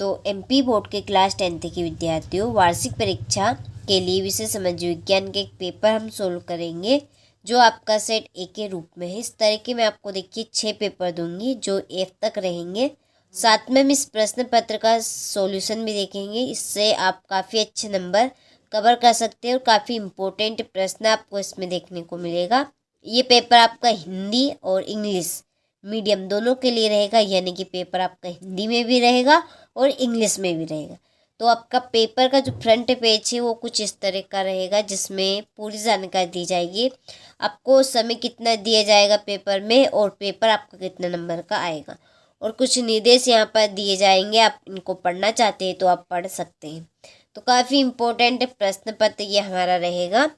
तो MP board के class 10th के विद्यार्थियों, वार्षिक परीक्षा के लिए विषय समाज विज्ञान के एक पेपर हम सोल्व करेंगे जो आपका सेट ए के रूप में है। इस तरीके मैं आपको देखिए 6 पेपर दूंगी जो एफ तक रहेंगे। साथ में हम इस प्रश्न पत्र का सॉल्यूशन भी देखेंगे। इससे आप काफ़ी अच्छे नंबर कवर कर सकते हैं और काफ़ी इम्पोर्टेंट प्रश्न आपको इसमें देखने को मिलेगा। ये पेपर आपका हिंदी और इंग्लिश मीडियम दोनों के लिए रहेगा, यानी कि पेपर आपका हिंदी में भी रहेगा और इंग्लिश में भी रहेगा। तो आपका पेपर का जो फ्रंट पेज है वो कुछ इस तरह का रहेगा, जिसमें पूरी जानकारी दी जाएगी। आपको समय कितना दिया जाएगा पेपर में और पेपर आपका कितने नंबर का आएगा, और कुछ निर्देश यहाँ पर दिए जाएंगे। आप इनको पढ़ना चाहते हैं तो आप पढ़ सकते हैं। तो काफ़ी इम्पोर्टेंट प्रश्न पत्र ये हमारा रहेगा।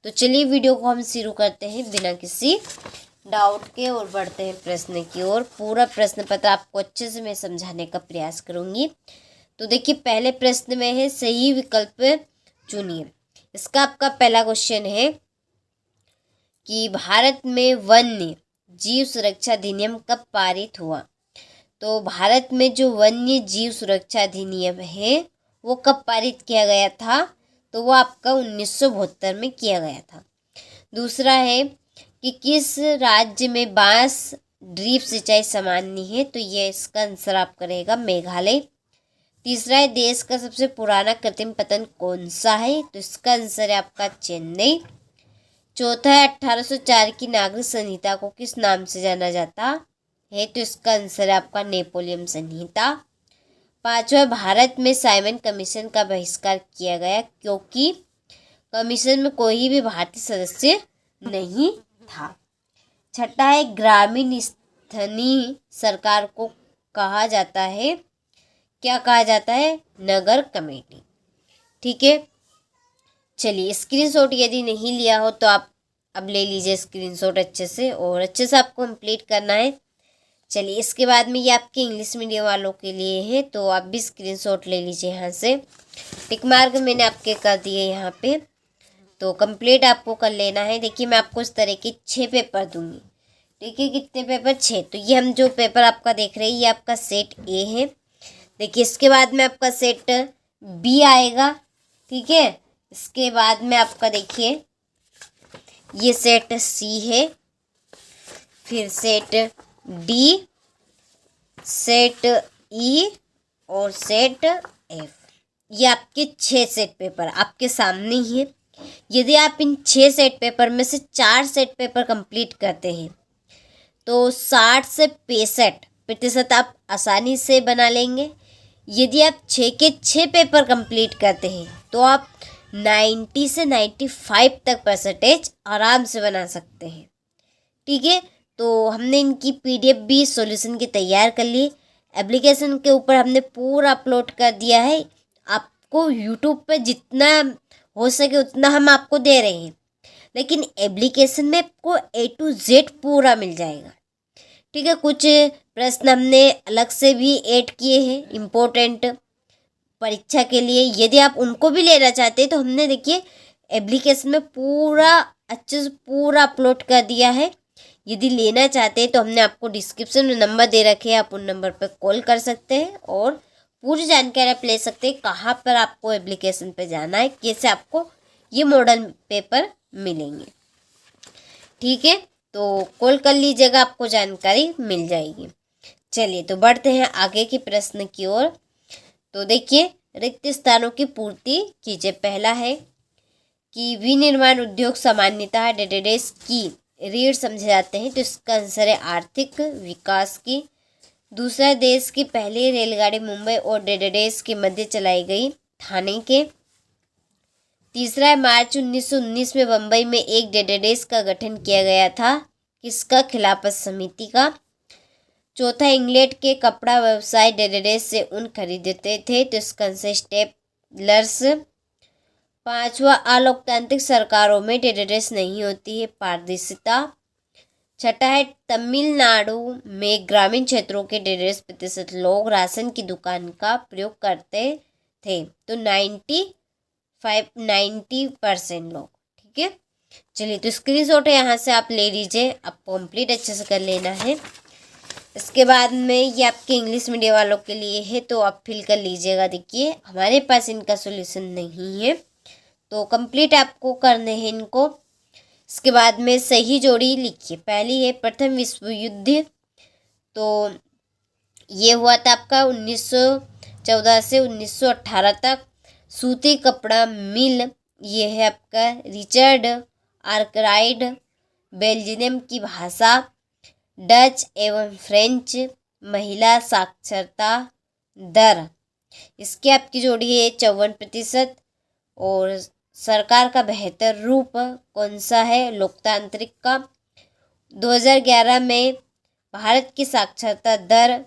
तो चलिए वीडियो को हम शुरू करते हैं बिना किसी डाउट के और बढ़ते हैं प्रश्न की ओर। पूरा प्रश्न पत्र आपको अच्छे से मैं समझाने का प्रयास करूंगी। तो देखिए पहले प्रश्न में है सही विकल्प चुनिए। इसका आपका पहला क्वेश्चन है कि भारत में वन्य जीव सुरक्षा अधिनियम कब पारित हुआ। तो भारत में जो वन्य जीव सुरक्षा अधिनियम है वो कब पारित किया गया था, तो वो आपका 1972 में किया गया था। दूसरा है कि किस राज्य में बांस ड्रिप सिंचाई सामान्य है, तो ये इसका आंसर आपका रहेगा मेघालय। तीसरा है देश का सबसे पुराना कृत्रिम पतन कौन सा है, तो इसका आंसर है आपका चेन्नई। चौथा है 1804 की नागरिक संहिता को किस नाम से जाना जाता है, तो इसका आंसर है आपका नेपोलियन संहिता। पांचवा, भारत में साइमन कमीशन का बहिष्कार किया गया क्योंकि कमीशन में कोई भी भारतीय सदस्य नहीं था। छठा है ग्रामीण स्थानीय सरकार को कहा जाता है, क्या कहा जाता है, नगर कमेटी। ठीक है, चलिए स्क्रीनशॉट यदि नहीं लिया हो तो आप अब ले लीजिए स्क्रीनशॉट अच्छे से, और अच्छे से आपको कंप्लीट करना है। चलिए इसके बाद में ये आपके इंग्लिश मीडियम वालों के लिए है, तो आप भी स्क्रीनशॉट ले लीजिए यहाँ से। टिक मार्क मैंने आपके कर दिए यहाँ पे, तो कंप्लीट आपको कर लेना है। देखिए मैं आपको इस तरह के 6 पेपर दूंगी। देखिए कितने पेपर, 6। तो ये हम जो पेपर आपका देख रहे हैं ये आपका सेट ए है। देखिए इसके बाद में आपका सेट बी आएगा। ठीक है, इसके बाद में आपका देखिए ये सेट सी है, फिर सेट डी, सेट ई और सेट एफ। ये आपके 6 सेट पेपर आपके सामने ही है। यदि आप इन 6 सेट पेपर में से 4 सेट पेपर कंप्लीट करते हैं तो 60 से 65% आप आसानी से बना लेंगे। यदि आप 6 के 6 पेपर कंप्लीट करते हैं तो आप 90 से 95 तक परसेंटेज आराम से बना सकते हैं। ठीक है, तो हमने इनकी पीडीएफ भी सॉल्यूशन की तैयार कर ली। एप्लीकेशन के ऊपर हमने पूरा अपलोड कर दिया है। आपको यूट्यूब पे जितना हो सके उतना हम आपको दे रहे हैं, लेकिन एप्लीकेशन में आपको A to Z पूरा मिल जाएगा। ठीक है, कुछ प्रश्न हमने अलग से भी ऐड किए हैं इम्पोर्टेंट परीक्षा के लिए। यदि आप उनको भी लेना चाहते हैं तो हमने देखिए एप्लीकेशन में पूरा अच्छे से पूरा अपलोड कर दिया है। यदि लेना चाहते हैं तो हमने आपको डिस्क्रिप्शन में नंबर दे रखे हैं, आप उन नंबर पर कॉल कर सकते हैं और पूरी जानकारी आप ले सकते हैं कहाँ पर आपको एप्लीकेशन पे जाना है, कैसे आपको ये मॉडल पेपर मिलेंगे। ठीक है, तो कॉल कर लीजिएगा, आपको जानकारी मिल जाएगी। चलिए तो बढ़ते हैं आगे की प्रश्न की ओर। तो देखिए रिक्त स्थानों की पूर्ति कीजिए। पहला है कि विनिर्माण उद्योग सामान्यतः डेटाबेस की रीढ़ समझे जाते हैं, तो इसका आंसर है आर्थिक विकास की। दूसरा, देश की पहली रेलगाड़ी मुंबई और डेटाबेस के मध्य चलाई गई, ठाणे के। तीसरा है मार्च 1919 में बम्बई में एक डेटाबेस का गठन किया गया था, किसका, खिलाफत समिति का। चौथा, इंग्लैंड के कपड़ा व्यवसाय डेटाबेस से ऊन खरीदते थे, तो इसका आंसर स्टेपलर्स। पांचवा, अलोकतांत्रिक सरकारों में डेटाबेस नहीं होती है, पारदर्शिता। छठा है तमिलनाडु में ग्रामीण क्षेत्रों के 1.5% लोग राशन की दुकान का प्रयोग करते थे, तो 90% लोग। ठीक है, चलिए तो स्क्रीनशॉट है यहाँ से आप ले लीजिए, आपको कंप्लीट अच्छे से कर लेना है। इसके बाद में ये आपके इंग्लिश मीडियम वालों के लिए है, तो आप फिल कर लीजिएगा। देखिए हमारे पास इनका सॉल्यूशन नहीं है, तो कंप्लीट आपको करने हैं इनको। इसके बाद में सही जोड़ी लिखिए। पहली है प्रथम विश्व युद्ध, तो ये हुआ था आपका 1914 से 1918 तक। सूती कपड़ा मिल, ये है आपका रिचर्ड आर्कराइड। बेल्जियम की भाषा डच एवं फ्रेंच। महिला साक्षरता दर, इसकी आपकी जोड़ी है 54%। और सरकार का बेहतर रूप कौन सा है? लोकतांत्रिक का। 2011 में भारत की साक्षरता दर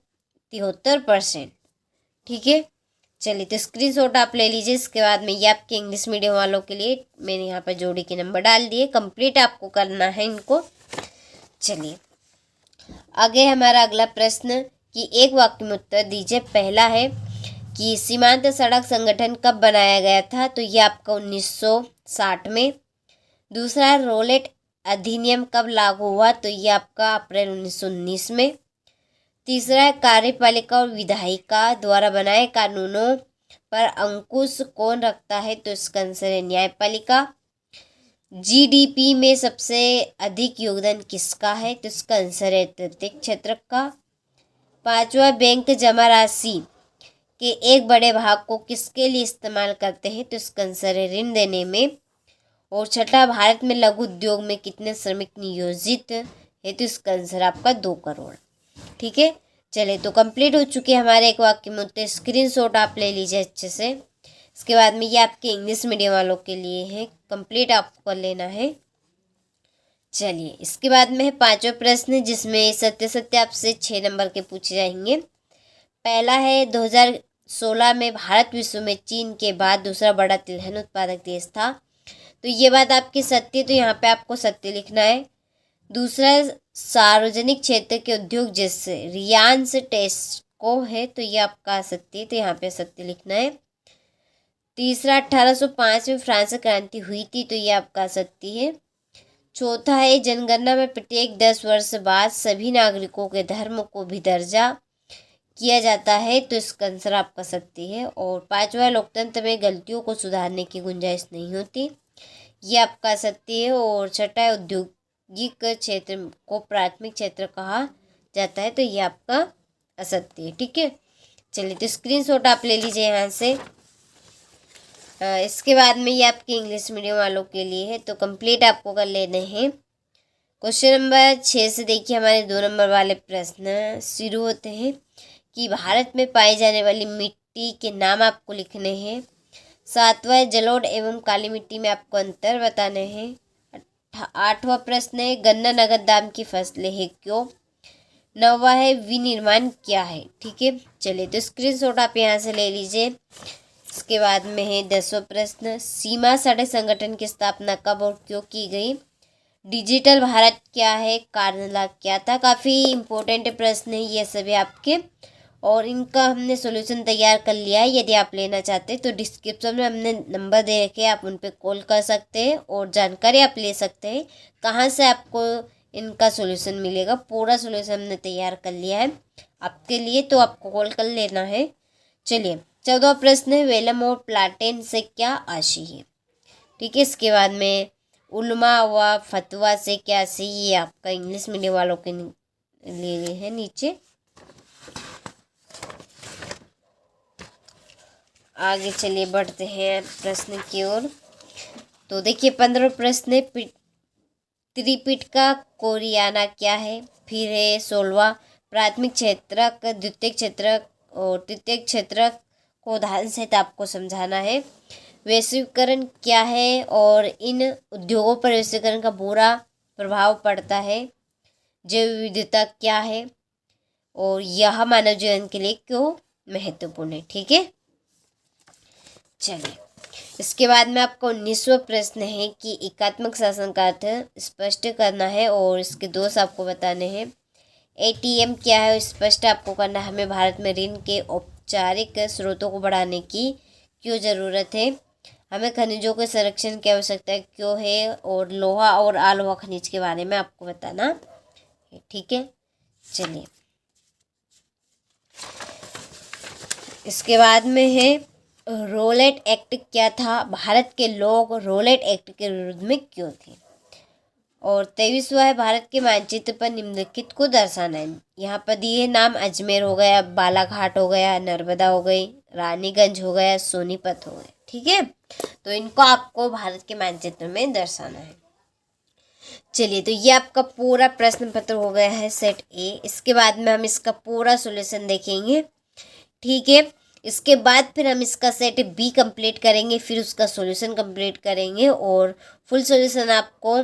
73%। ठीक है, चलिए तो स्क्रीनशॉट आप ले लीजिए। इसके बाद में ये आपके इंग्लिश मीडियम वालों के लिए मैंने यहाँ पर जोड़ी के नंबर डाल दिए। कंप्लीट आपको करना है इनको। चलिए आगे हमारा अगला प्रश्न कि एक वाक्य में उत्तर दीजिए। पहला है कि सीमांत सड़क संगठन कब बनाया गया था? तो ये आपका 1960 में। दूसरा, रोलेट अधिनियम कब लागू हुआ? तो ये आपका अप्रैल 1919 में। तीसरा है कार्यपालिका और विधायिका द्वारा बनाए कानूनों पर अंकुश कौन रखता है? तो इसका आंसर है न्यायपालिका। जीडीपी में सबसे अधिक योगदान किसका है? तो इसका आंसर है तृतीय क्षेत्र का। पांचवा, बैंक जमा राशि के एक बड़े भाग को किसके लिए इस्तेमाल करते हैं? तो इसका आंसर है ऋण देने में। और छठा, भारत में लघु उद्योग में कितने श्रमिक नियोजित है? तो इसका आंसर आपका 2 करोड़। ठीक है, चलिए तो कंप्लीट हो चुके हमारे एक वाक्य में उत्तर। स्क्रीनशॉट आप ले लीजिए अच्छे से। इसके बाद में ये आपके इंग्लिश मीडियम वालों के लिए है, कंप्लीट आपको कर लेना है। चलिए इसके बाद में है पांचवा प्रश्न, जिसमें सत्य सत्य आपसे 6 नंबर के पूछे जाएंगे। पहला है 2016 में भारत विश्व में चीन के बाद दूसरा बड़ा तिलहन उत्पादक देश था। तो ये बात आपकी सत्य, तो यहाँ पे आपको सत्य लिखना है। दूसरा, सार्वजनिक क्षेत्र के उद्योग जैसे रिलायंस टेस्को है, तो ये आपका सत्य, तो यहाँ पे सत्य लिखना है। तीसरा, 1805 में फ्रांस क्रांति हुई थी, तो ये आपका सत्य है। चौथा है जनगणना में प्रत्येक 10 वर्ष बाद सभी नागरिकों के धर्म को भी दर्जा किया जाता है, तो इसका आंसर आपका सत्य है। और पांचवा, लोकतंत्र में गलतियों को सुधारने की गुंजाइश नहीं होती, ये आपका सत्य है। और छठा है औद्योगिक क्षेत्र को प्राथमिक क्षेत्र कहा जाता है, तो ये आपका असत्य है। ठीक है, चलिए तो स्क्रीनशॉट आप ले लीजिए यहाँ से। इसके बाद में ये आपके इंग्लिश मीडियम वालों के लिए है, तो कंप्लीट आपको कर लेने हैं। क्वेश्चन नंबर 6 से देखिए हमारे 2 नंबर वाले प्रश्न शुरू होते हैं कि भारत में पाई जाने वाली मिट्टी के नाम आपको लिखने हैं। सातवां, जलोढ़ एवं काली मिट्टी में आपको अंतर बताने हैं। आठवां प्रश्न है गन्ना नगद दाम की फसलें है क्यों? नौवां है विनिर्माण क्या है? ठीक है, चलिए तो स्क्रीनशॉट आप यहाँ से ले लीजिए। इसके बाद में है 10वां प्रश्न, सीमा सड़क संगठन की स्थापना कब और क्यों की गई? डिजिटल भारत क्या है? कारण लाभ क्या था? काफ़ी इंपॉर्टेंट प्रश्न है ये सभी आपके, और इनका हमने सॉल्यूशन तैयार कर लिया है। यदि आप लेना चाहते हैं तो डिस्क्रिप्शन में हमने नंबर दे रखे हैं, आप उन पर कॉल कर सकते हैं और जानकारी आप ले सकते हैं कहाँ से आपको इनका सॉल्यूशन मिलेगा। पूरा सॉल्यूशन हमने तैयार कर लिया है आपके लिए, तो आपको कॉल कर लेना है। चलिए 14वां प्रश्न है वेलम और प्लाटेन से क्या आशी है? ठीक है, इसके बाद में उलमा व फतवा से क्या आशी, ये आपका इंग्लिश मीडियम वालों के लिए है नीचे। आगे चलिए बढ़ते हैं प्रश्न की ओर। तो देखिए 15वां प्रश्न है त्रिपिटका कोरियाना क्या है? फिर है 16वां प्राथमिक क्षेत्रक, द्वितीय क्षेत्रक और तृतीय क्षेत्रक को उदाहरण सहित आपको समझाना है। वैश्वीकरण क्या है और इन उद्योगों पर वैश्वीकरण का बुरा प्रभाव पड़ता है। जैव विविधता क्या है और यह मानव जीवन के लिए क्यों महत्वपूर्ण है? ठीक है, चलिए इसके बाद में आपका 19वां प्रश्न है कि एकात्मक शासन का अर्थ स्पष्ट करना है और इसके दोष आपको बताने हैं। एटीएम क्या है स्पष्ट आपको करना है। हमें भारत में ऋण के औपचारिक स्रोतों को बढ़ाने की क्यों ज़रूरत है? हमें खनिजों के संरक्षण की आवश्यकता क्यों है? और लोहा और अलोहा खनिज के बारे में आपको बताना है। ठीक है, चलिए इसके बाद में है रोलेट एक्ट क्या था, भारत के लोग रोलेट एक्ट के विरुद्ध में क्यों थे। और 23वां है भारत के मानचित्र पर निम्नलिखित को दर्शाना है। यहाँ पर दिए नाम अजमेर हो गया, बालाघाट हो गया, नर्मदा हो गई, रानीगंज हो गया, सोनीपत हो गया। ठीक है, तो इनको आपको भारत के मानचित्र में दर्शाना है। चलिए, तो ये आपका पूरा प्रश्न पत्र हो गया है सेट ए। इसके बाद में हम इसका पूरा सॉल्यूशन देखेंगे। ठीक है, इसके बाद फिर हम इसका सेट बी कंप्लीट करेंगे, फिर उसका सॉल्यूशन कंप्लीट करेंगे और फुल सॉल्यूशन आपको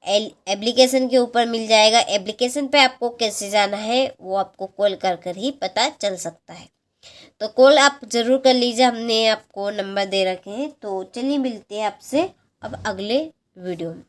एप्लीकेशन के ऊपर मिल जाएगा। एप्लीकेशन पे आपको कैसे जाना है वो आपको कॉल कर कर ही पता चल सकता है, तो कॉल आप ज़रूर कर लीजिए, हमने आपको नंबर दे रखे हैं। तो चलिए मिलते हैं आपसे अब अगले वीडियो में।